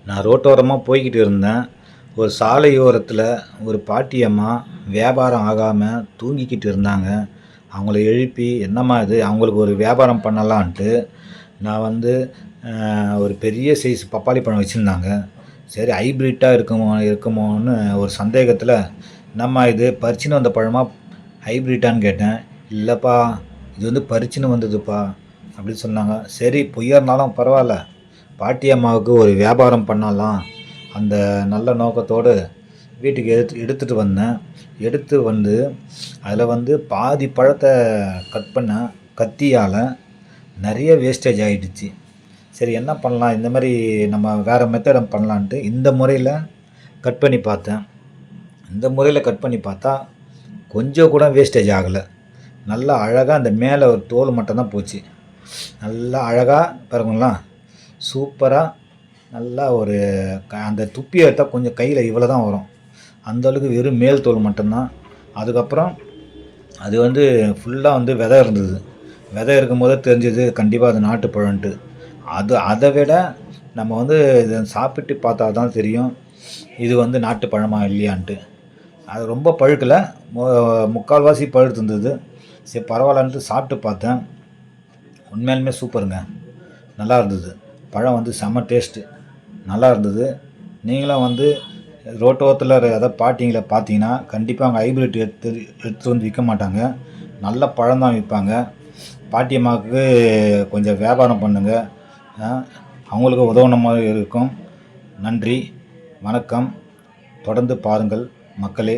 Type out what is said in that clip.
நான் ரோட்டோரமாக போய்கிட்டு இருந்தேன். ஒரு சாலையோரத்தில் ஒரு பாட்டியம்மா வியாபாரம் ஆகாமல் தூங்கிக்கிட்டு இருந்தாங்க. அவங்கள எழுப்பி, என்னம்மா இது, அவங்களுக்கு ஒரு வியாபாரம் பண்ணலான்ட்டு நான் வந்து ஒரு பெரிய சைஸ் பப்பாளி பழம் வச்சுருந்தாங்க. சரி, ஹைப்ரிட்டாக இருக்குமோன்னு ஒரு சந்தேகத்தில், என்னம்மா இது, பறிச்சுன்னு வந்த பழமா ஹைப்ரிட்டான்னு கேட்டேன். இல்லைப்பா, இது வந்து பறிச்சுன்னு வந்ததுப்பா அப்படின்னு சொன்னாங்க. சரி, பொய்யா இருந்தாலும் பரவாயில்ல, பாட்டி அம்மாவுக்கு ஒரு வியாபாரம் பண்ணலாம் அந்த நல்ல நோக்கத்தோடு வீட்டுக்கு எடுத்துகிட்டு வந்தேன். எடுத்து வந்து அதில் வந்து பாதி பழத்தை கட் பண்ண கத்தியால் நிறைய வேஸ்டேஜ் ஆகிடுச்சு. சரி, என்ன பண்ணலாம், இந்த மாதிரி நம்ம வேறு மெத்தடை பண்ணலான்ட்டு இந்த முறையில் கட் பண்ணி பார்த்தேன். இந்த முறையில் கட் பண்ணி பார்த்தா கொஞ்சம் கூட வேஸ்டேஜ் ஆகலை. நல்லா அழகாக அந்த மேலே ஒரு தோல் மட்டும்தான் போச்சு. நல்லா அழகாக பாருங்களா, சூப்பராக நல்லா ஒரு அந்த துப்பியை எடுத்தால் கொஞ்சம் கையில் இவ்வளோ தான் வரும். அந்தளவுக்கு வெறும் மேல் தோல் மட்டும்தான். அதுக்கப்புறம் அது வந்து ஃபுல்லாக வந்து விதை இருந்தது. விதை இருக்கும்போதே தெரிஞ்சது கண்டிப்பாக அது நாட்டுப்பழம்ன்ட்டு. அதை விட நம்ம வந்து இதை சாப்பிட்டு பார்த்தா தான் தெரியும் இது வந்து நாட்டுப்பழமா இல்லையான்ட்டு. அது ரொம்ப பழுக்கலை, முக்கால்வாசி பழுத்து இருந்தது. சரி, பரவாயில்லன்ட்டு சாப்பிட்டு பார்த்தேன். உண்மையாலுமே சூப்பருங்க, நல்லா இருந்தது. பழம் வந்து செம்ம டேஸ்ட்டு, நல்லா இருந்தது. நீங்களும் வந்து ரோட்டோரத்தில் ஏதாவது பாட்டிங்களை பார்த்தீங்கன்னா கண்டிப்பாக அவங்க ஹைப்ரிட் எடுத்து வந்து விற்க மாட்டாங்க, நல்ல பழம் தான் விற்பாங்க. பாட்டியம்மாவுக்கு கொஞ்சம் வியாபாரம் பண்ணுங்கள், அவங்களுக்கு உதவுன மாதிரி இருக்கும். நன்றி, வணக்கம். தொடர்ந்து பாருங்கள் மக்களே.